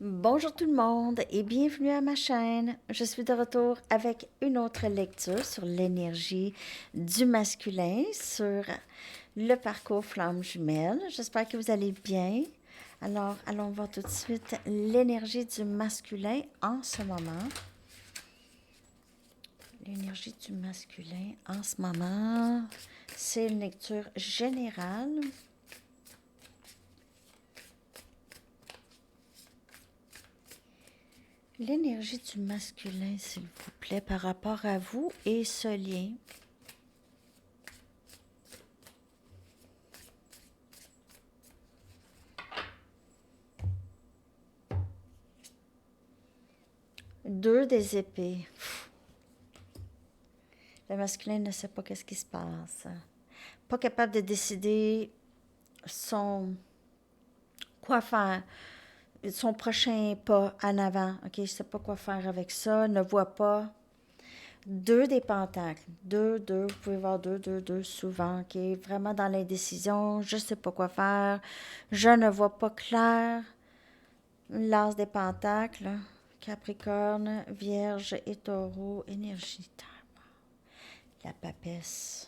Bonjour tout le monde et bienvenue à ma chaîne. Je suis de retour avec une autre lecture sur l'énergie du masculin, sur le parcours flamme jumelle. J'espère que vous allez bien. Alors, allons voir tout de suite l'énergie du masculin en ce moment. L'énergie du masculin en ce moment, c'est une lecture générale. L'énergie du masculin, s'il vous plaît, par rapport à vous et ce lien. Deux des épées. Le masculin ne sait pas qu'est-ce qui se passe. Pas capable de décider son quoi faire, son prochain pas en avant. OK, je sais pas quoi faire avec ça, ne voit pas. Deux des pentacles. Deux, vous pouvez voir deux souvent. OK, vraiment dans l'indécision, je sais pas quoi faire, je ne vois pas clair. L'as des pentacles, Capricorne, Vierge et Taureau, énergie terre. La papesse.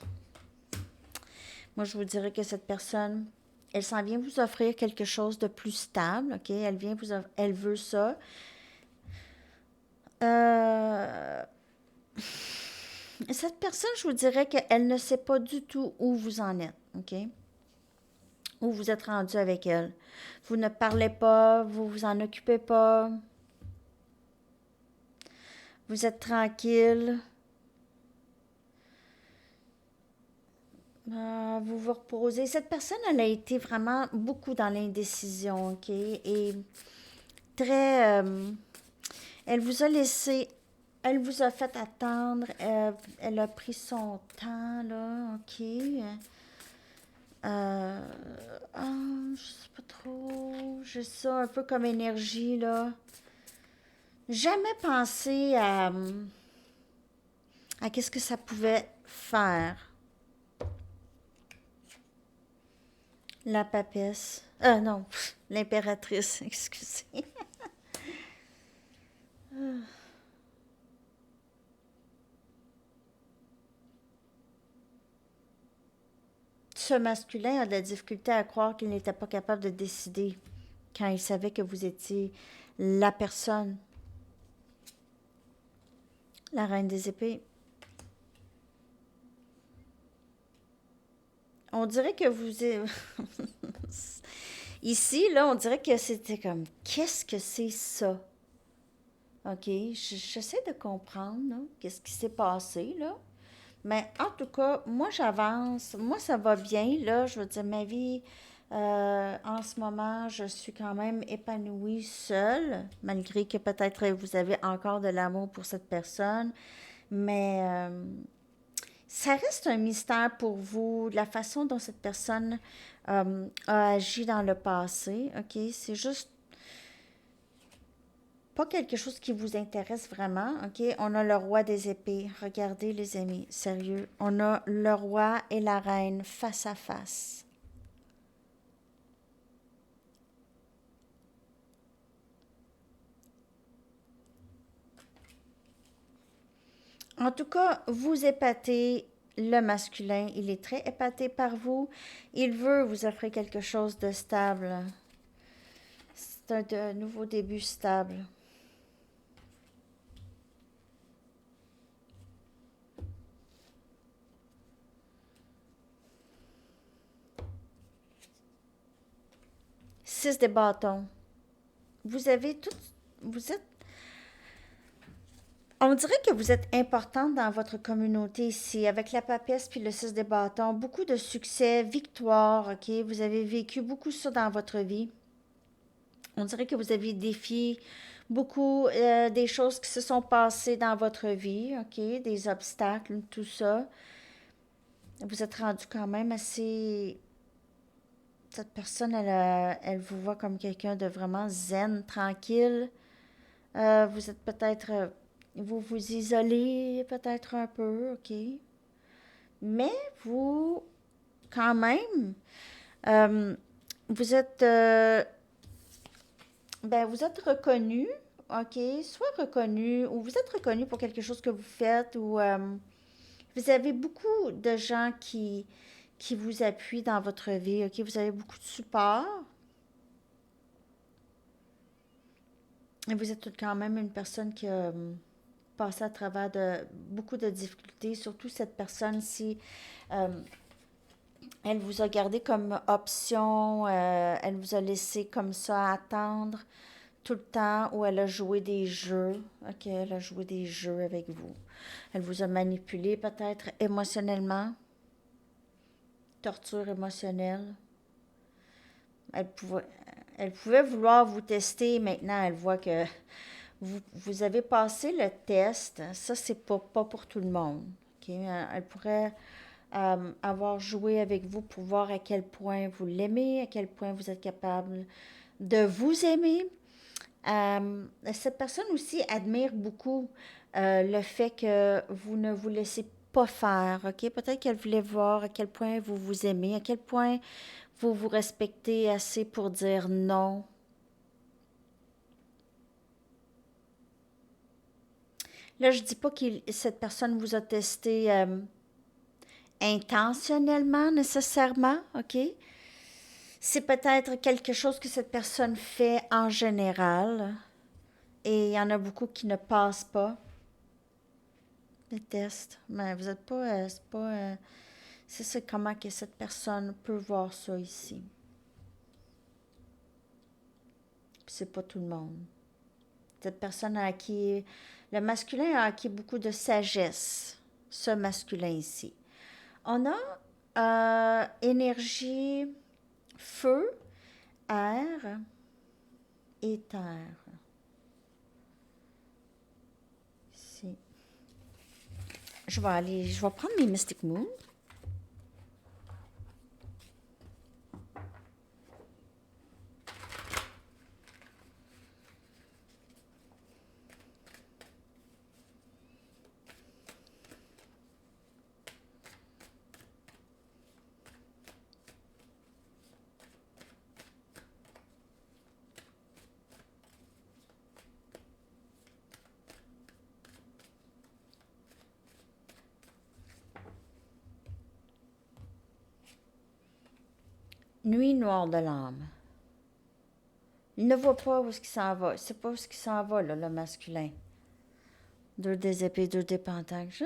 Moi, je vous dirais que cette personne, elle s'en vient vous offrir quelque chose de plus stable, OK? Elle veut ça. Euh, Cette personne, je vous dirais qu'elle ne sait pas du tout où vous en êtes, OK? Où vous êtes rendu avec elle. Vous ne parlez pas, vous vous en occupez pas. Vous êtes tranquille. Vous vous reposez. Cette personne, elle a été vraiment beaucoup dans l'indécision, OK? Et très... elle vous a laissé... Elle vous a fait attendre. Elle a pris son temps, là, OK? Je sais pas trop. J'ai ça un peu comme énergie, là. Jamais pensé à qu'est-ce que ça pouvait faire. La papesse. Non, l'impératrice, excusez. Ce masculin a de la difficulté à croire qu'il n'était pas capable de décider quand il savait que vous étiez la personne. La reine des épées. On dirait que vous... Ici, là, on dirait que c'était comme, qu'est-ce que c'est ça? OK, j'essaie de comprendre, là, qu'est-ce qui s'est passé, là. Mais en tout cas, moi, j'avance. Moi, ça va bien, là. Je veux dire, ma vie, en ce moment, je suis quand même épanouie seule, malgré que peut-être vous avez encore de l'amour pour cette personne. Mais ça reste un mystère pour vous, la façon dont cette personne a agi dans le passé. OK? C'est juste pas quelque chose qui vous intéresse vraiment. OK? On a le roi des épées. Regardez, les amis, sérieux. On a le roi et la reine face à face. En tout cas, vous épatez le masculin. Il est très épaté par vous. Il veut vous offrir quelque chose de stable. C'est un nouveau début stable. Six des bâtons. Vous avez tout. Vous êtes. On dirait que vous êtes importante dans votre communauté ici, avec la papesse puis le 6 des bâtons. Beaucoup de succès, victoire, OK? Vous avez vécu beaucoup ça dans votre vie. On dirait que vous avez défié beaucoup des choses qui se sont passées dans votre vie, OK? Des obstacles, tout ça. Vous êtes rendu quand même assez... Cette personne, elle vous voit comme quelqu'un de vraiment zen, tranquille. Vous êtes peut-être... vous vous isolez peut-être un peu, OK? Mais vous, quand même, euh, vous êtes... Ben, vous êtes reconnu, OK? Soit reconnu, ou vous êtes reconnu pour quelque chose que vous faites, ou vous avez beaucoup de gens qui vous appuient dans votre vie, OK? Vous avez beaucoup de support. Et vous êtes quand même une personne qui a passé à travers de beaucoup de difficultés, surtout cette personne-ci. euh, Elle vous a gardé comme option, elle vous a laissé comme ça attendre tout le temps où elle a joué des jeux. OK, elle a joué des jeux avec vous. Elle vous a manipulé peut-être émotionnellement, torture émotionnelle. Elle pouvait, elle pouvait vouloir vous tester. Maintenant, elle voit que vous avez passé le test. Ça, c'est pas pour tout le monde. OK? Elle pourrait avoir joué avec vous pour voir à quel point vous l'aimez, à quel point vous êtes capable de vous aimer. Cette personne aussi admire beaucoup le fait que vous ne vous laissez pas faire, OK? Peut-être qu'elle voulait voir à quel point vous vous aimez, à quel point vous vous respectez assez pour dire non. Là, je dis pas que cette personne vous a testé intentionnellement, nécessairement, OK? C'est peut-être quelque chose que cette personne fait en général et il y en a beaucoup qui ne passent pas les tests. Mais vous êtes pas, c'est pas, c'est comment que cette personne peut voir ça ici. C'est pas tout le monde. Cette personne a acquis, le masculin a acquis beaucoup de sagesse, ce masculin ici. On a énergie, feu, air et terre. Ici. Je vais prendre mes Mystic Moon. Nuit noire de l'âme. Il ne voit pas où est-ce qu'il s'en va. C'est pas où est-ce qu'il s'en va, là, le masculin. Deux des épées, deux des pentacles.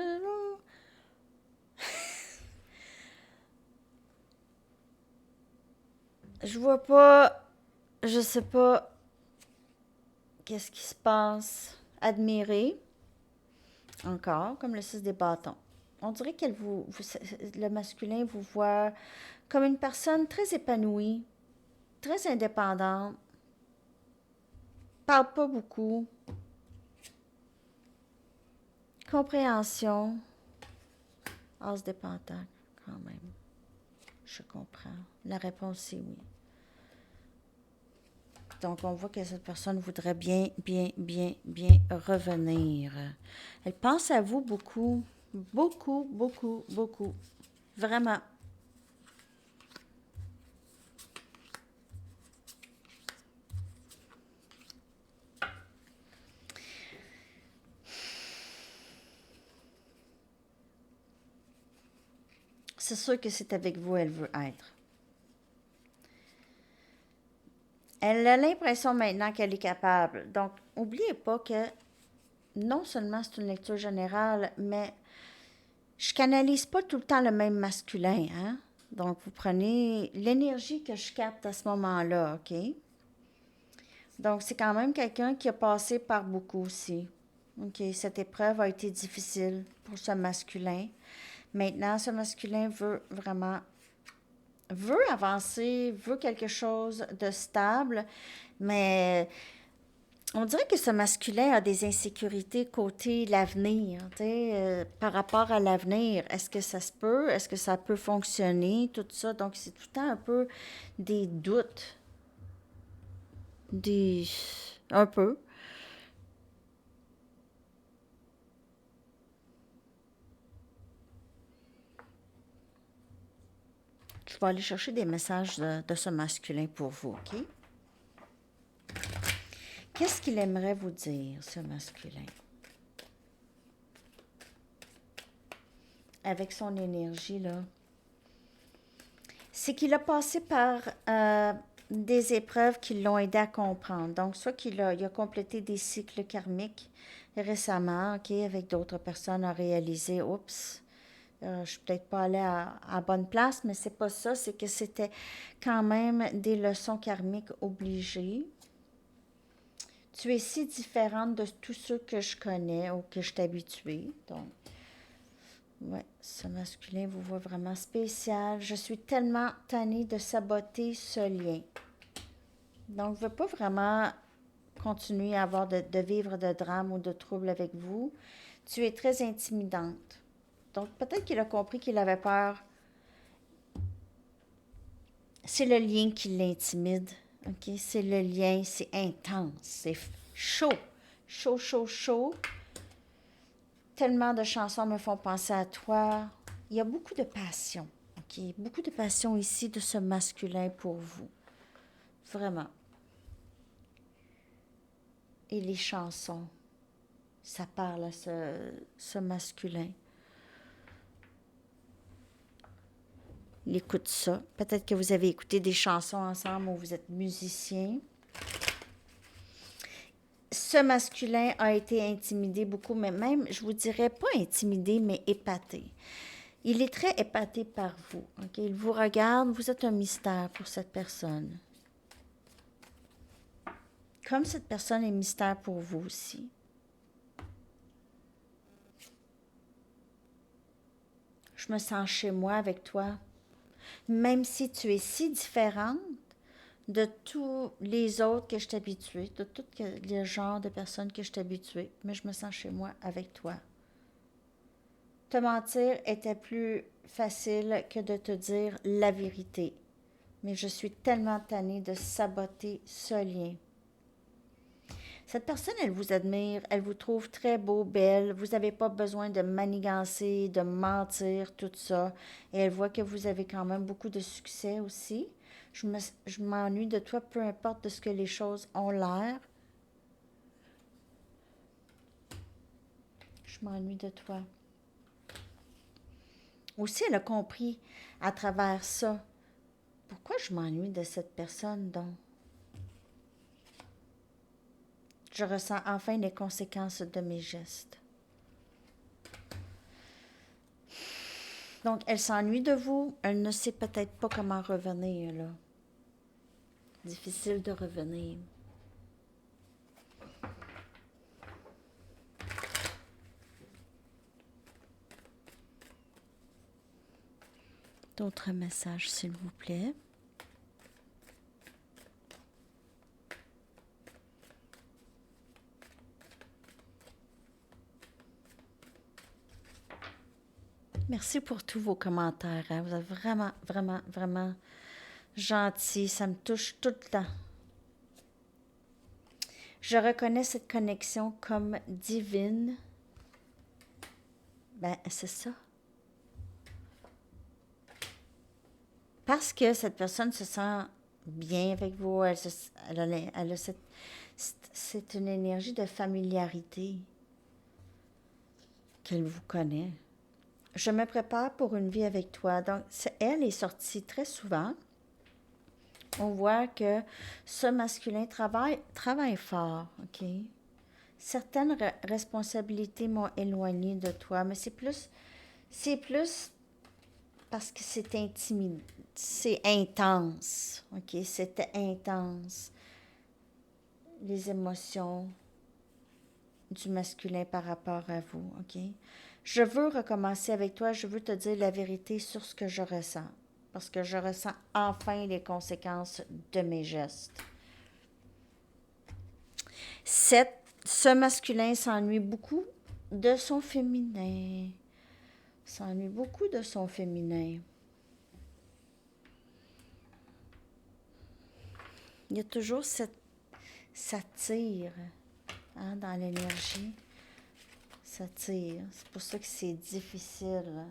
Je vois pas, je sais pas qu'est-ce qui se passe. Admirer, encore, comme le 6 des bâtons. On dirait qu'elle le masculin vous voit comme une personne très épanouie, très indépendante, parle pas beaucoup, compréhension, as des pentacles, quand même. Je comprends. La réponse, c'est oui. Donc, on voit que cette personne voudrait bien, bien, bien, bien revenir. Elle pense à vous beaucoup, beaucoup, beaucoup, beaucoup. Vraiment. C'est sûr que c'est avec vous elle veut être. Elle a l'impression maintenant qu'elle est capable. Donc, n'oubliez pas que non seulement c'est une lecture générale, mais je canalise pas tout le temps le même masculin, hein? Donc, vous prenez l'énergie que je capte à ce moment-là, OK? Donc, c'est quand même quelqu'un qui a passé par beaucoup aussi. OK, cette épreuve a été difficile pour ce masculin. Maintenant, ce masculin veut avancer, veut quelque chose de stable, mais on dirait que ce masculin a des insécurités côté l'avenir, tu sais, par rapport à l'avenir. Est-ce que ça se peut? Est-ce que ça peut fonctionner? Tout ça. Donc, c'est tout le temps un peu des doutes. Des... Un peu. Je vais aller chercher des messages de ce masculin pour vous, OK? Qu'est-ce qu'il aimerait vous dire, ce masculin? Avec son énergie, là. C'est qu'il a passé par des épreuves qui l'ont aidé à comprendre. Donc, soit il a complété des cycles karmiques récemment, OK, avec d'autres personnes, a réalisé, oups, je suis peut-être pas allée à bonne place, mais c'est pas ça, c'est que c'était quand même des leçons karmiques obligées. Tu es si différente de tous ceux que je connais ou que je suis habituée. Donc, ouais, ce masculin vous voit vraiment spécial. Je suis tellement tannée de saboter ce lien. Donc, je ne veux pas vraiment continuer à avoir de vivre de drames ou de troubles avec vous. Tu es très intimidante. Donc, peut-être qu'il a compris qu'il avait peur. C'est le lien qui l'intimide. OK? C'est le lien, c'est intense, c'est chaud. Chaud, chaud, chaud. Tellement de chansons me font penser à toi. Il y a beaucoup de passion. OK? Beaucoup de passion ici de ce masculin pour vous. Vraiment. Et les chansons, ça parle à ce masculin. Il écoute ça. Peut-être que vous avez écouté des chansons ensemble où vous êtes musicien. Ce masculin a été intimidé beaucoup, mais même, je vous dirais, pas intimidé, mais épaté. Il est très épaté par vous. OK? Il vous regarde, vous êtes un mystère pour cette personne. Comme cette personne est mystère pour vous aussi. Je me sens chez moi avec toi. Même si tu es si différente de tous les autres que je suis habituée, de tout le genre de personnes que je suis habituée, mais je me sens chez moi avec toi. Te mentir était plus facile que de te dire la vérité. Mais je suis tellement tannée de saboter ce lien. Cette personne, elle vous admire, elle vous trouve très beau, belle. Vous n'avez pas besoin de manigancer, de mentir, tout ça. Et elle voit que vous avez quand même beaucoup de succès aussi. Je m'ennuie de toi, peu importe de ce que les choses ont l'air. Je m'ennuie de toi. Aussi, elle a compris à travers ça. Pourquoi je m'ennuie de cette personne, donc? Je ressens enfin les conséquences de mes gestes. Donc, elle s'ennuie de vous. Elle ne sait peut-être pas comment revenir, là. Difficile de revenir. D'autres messages, s'il vous plaît. Merci pour tous vos commentaires. Hein. Vous êtes vraiment, vraiment, vraiment gentils. Ça me touche tout le temps. Je reconnais cette connexion comme divine. Ben, c'est ça. Parce que cette personne se sent bien avec vous, elle a c'est une énergie de familiarité qu'elle vous connaît. Je me prépare pour une vie avec toi. Donc, elle est sortie très souvent. On voit que ce masculin travaille fort, OK? Certaines responsabilités m'ont éloigné de toi, mais c'est plus parce que c'est intimidant, c'est intense, OK? C'était intense, les émotions du masculin par rapport à vous, OK? Je veux recommencer avec toi, je veux te dire la vérité sur ce que je ressens, parce que je ressens enfin les conséquences de mes gestes. Ce masculin s'ennuie beaucoup de son féminin. S'ennuie beaucoup de son féminin. Il y a toujours ça tire hein, dans l'énergie. Ça tire. C'est pour ça que c'est difficile.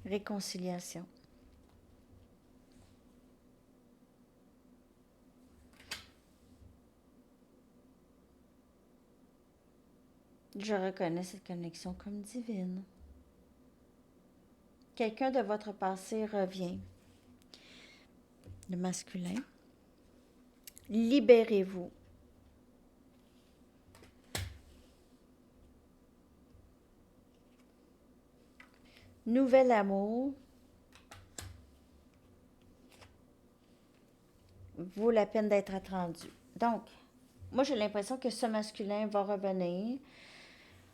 Réconciliation. Je reconnais cette connexion comme divine. Quelqu'un de votre passé revient. Le masculin. Libérez-vous. Nouvel amour vaut la peine d'être attendu. Donc, moi j'ai l'impression que ce masculin va revenir.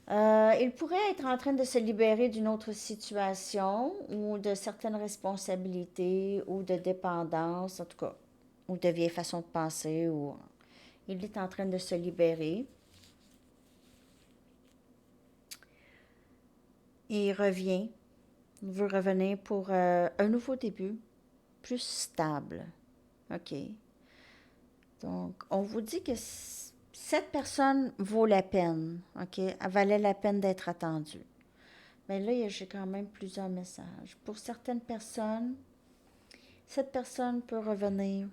Il pourrait être en train de se libérer d'une autre situation ou de certaines responsabilités ou de dépendance, en tout cas, ou de vieilles façons de penser. Ou il est en train de se libérer. Et il revient. Il veut revenir pour un nouveau début, plus stable. OK. Donc, on vous dit que cette personne vaut la peine. OK? Elle valait la peine d'être attendue. Mais là, j'ai quand même plusieurs messages. Pour certaines personnes, cette personne peut revenir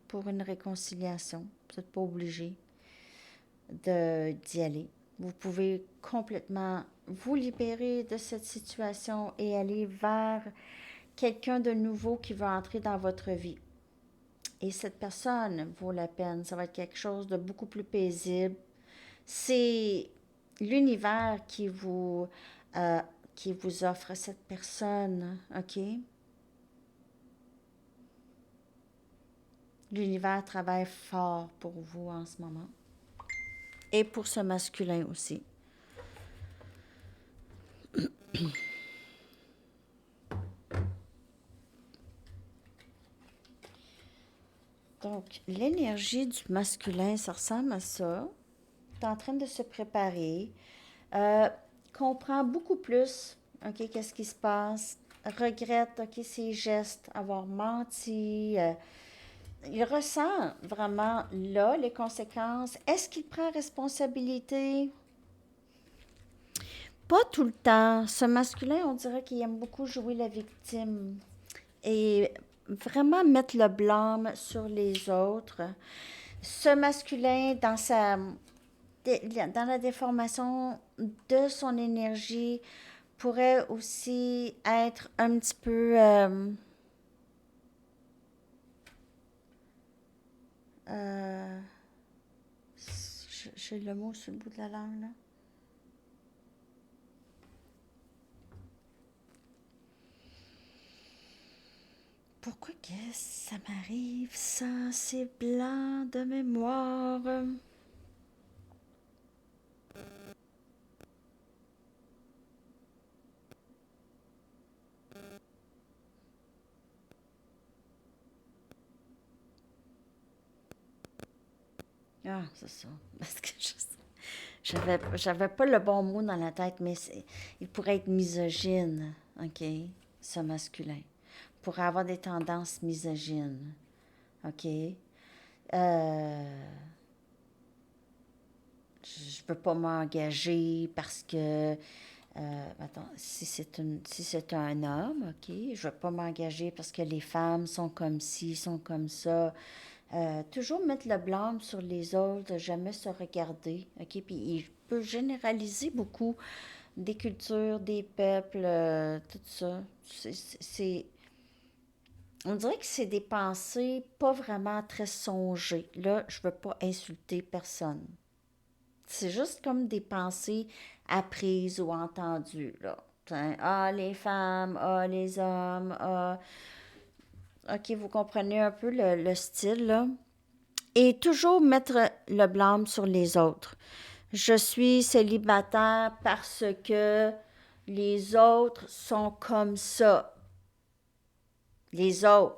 pour une réconciliation. Vous n'êtes pas obligé d'y aller. Vous pouvez complètement vous libérer de cette situation et aller vers quelqu'un de nouveau qui va entrer dans votre vie. Et cette personne vaut la peine. Ça va être quelque chose de beaucoup plus paisible. C'est l'univers euh, qui vous offre cette personne, OK? L'univers travaille fort pour vous en ce moment. Et pour ce masculin aussi. Donc, l'énergie du masculin, ça ressemble à ça. Tu es en train de se préparer. Comprend beaucoup plus, OK, qu'est-ce qui se passe. Regrette, OK, ses gestes, avoir menti. Il ressent vraiment là les conséquences. Est-ce qu'il prend responsabilité? Pas tout le temps. Ce masculin, on dirait qu'il aime beaucoup jouer la victime et vraiment mettre le blâme sur les autres. Ce masculin, dans la déformation de son énergie, pourrait aussi être un petit peu... euh, j'ai le mot sur le bout de la langue, là. Pourquoi que ça m'arrive, ça? C'est blanc de mémoire. Ah, c'est ça. Parce que j'avais pas le bon mot dans la tête, mais il pourrait être misogyne, OK? Ce masculin. Il pourrait avoir des tendances misogynes, OK? Je peux pas m'engager parce que attends, si c'est un homme, OK, je vais pas m'engager parce que les femmes sont comme ci, sont comme ça. Toujours mettre le blâme sur les autres, jamais se regarder, OK? Puis il peut généraliser beaucoup des cultures, des peuples, tout ça. On dirait que c'est des pensées pas vraiment très songées. Là, je veux pas insulter personne. C'est juste comme des pensées apprises ou entendues, là. Ah, les femmes, ah, les hommes, ah. OK, vous comprenez un peu le style, là. Et toujours mettre le blâme sur les autres. Je suis célibataire parce que les autres sont comme ça. Les autres.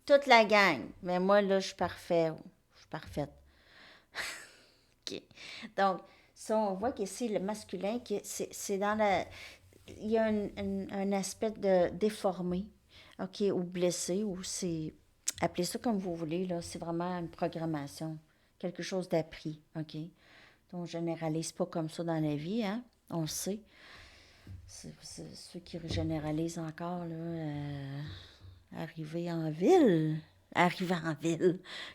Toute la gang. Mais moi, là, je suis parfait. Je suis parfaite. OK. Donc, ça, on voit que c'est le masculin, que c'est dans la... Il y a un aspect de déformé, OK, ou blessé, ou c'est... Appelez ça comme vous voulez, là. C'est vraiment une programmation. Quelque chose d'appris, OK? Donc, on généralise pas comme ça dans la vie, hein? On le sait. C'est ceux qui généralisent encore, là, arriver en ville,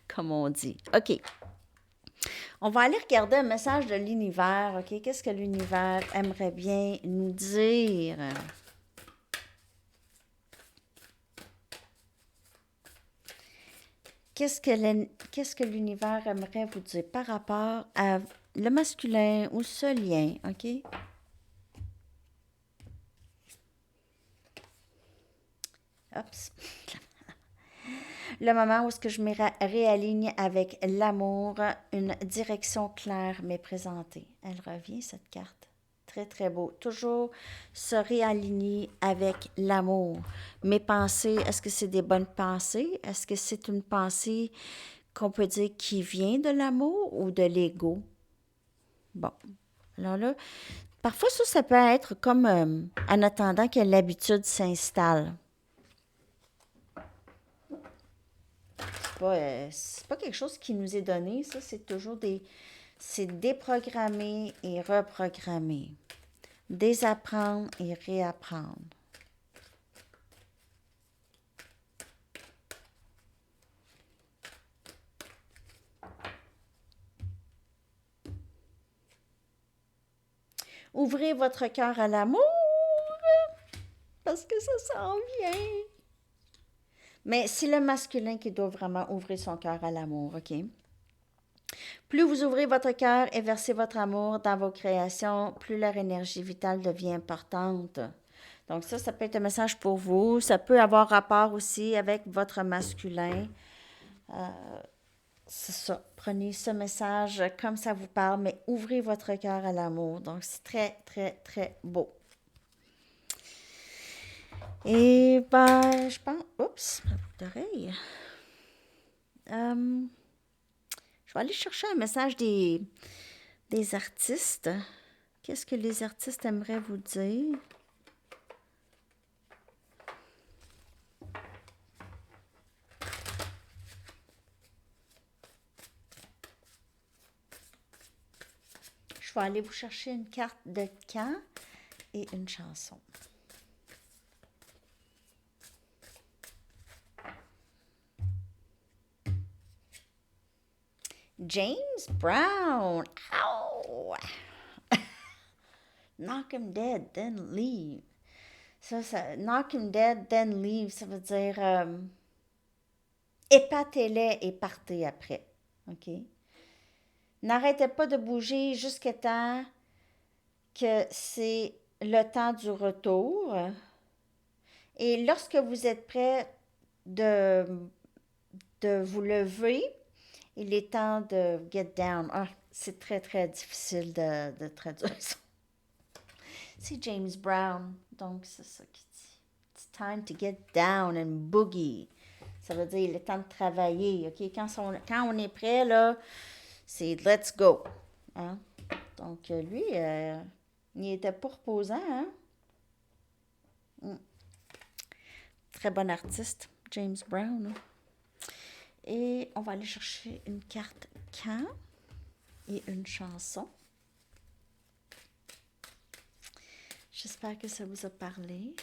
comme on dit. OK. On va aller regarder un message de l'univers, OK? Qu'est-ce que l'univers aimerait bien nous dire? Qu'est-ce que l'univers aimerait vous dire par rapport à le masculin ou ce lien, OK? Oups. Le moment où est-ce que je me réaligne avec l'amour, une direction claire m'est présentée. Elle revient, cette carte. Très, très beau. Toujours se réaligner avec l'amour. Mes pensées, est-ce que c'est des bonnes pensées? Est-ce que c'est une pensée qu'on peut dire qui vient de l'amour ou de l'ego? Bon. Alors là, parfois ça peut être comme en attendant que l'habitude s'installe. C'est pas quelque chose qui nous est donné, ça, c'est toujours c'est déprogrammer et reprogrammer. Désapprendre et réapprendre. Ouvrez votre cœur à l'amour, parce que ça s'en vient. Mais c'est le masculin qui doit vraiment ouvrir son cœur à l'amour, OK? Plus vous ouvrez votre cœur et versez votre amour dans vos créations, plus leur énergie vitale devient importante. Donc ça peut être un message pour vous. Ça peut avoir rapport aussi avec votre masculin. C'est ça. Prenez ce message comme ça vous parle, mais ouvrez votre cœur à l'amour. Donc c'est très, très, très beau. Et ben, je pense... Oups, ma boucle d'oreille. Je vais aller chercher un message des artistes. Qu'est-ce que les artistes aimeraient vous dire? Je vais aller vous chercher une carte de camp et une chanson. James Brown. Ow! Knock him dead, then leave. Ça, knock him dead, then leave, ça veut dire épatez-les et partez après. OK? N'arrêtez pas de bouger jusqu'à temps que c'est le temps du retour. Et lorsque vous êtes prêt de vous lever, il est temps de get down. Ah, c'est très, très difficile de traduire ça. C'est James Brown, donc c'est ça qui dit. It's time to get down and boogie. Ça veut dire il est temps de travailler, OK? Quand on est prêt, là, c'est let's go. Hein? Donc, lui, il était pas reposant, hein? Très bon artiste, James Brown. Et on va aller chercher une carte camp et une chanson. J'espère que ça vous a parlé.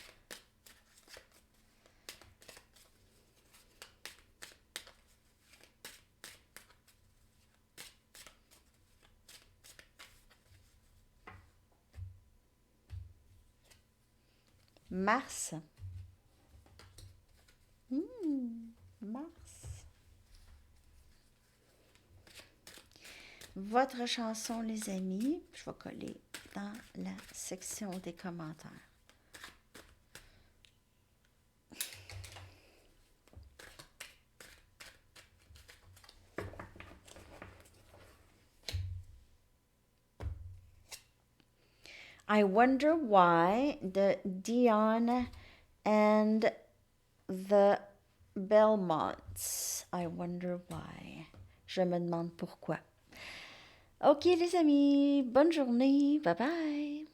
Mars. Mars. Votre chanson, les amis, je vais coller dans la section des commentaires. I wonder why the Dion and the Belmonts. I wonder why. Je me demande pourquoi. OK, les amis, bonne journée. Bye bye.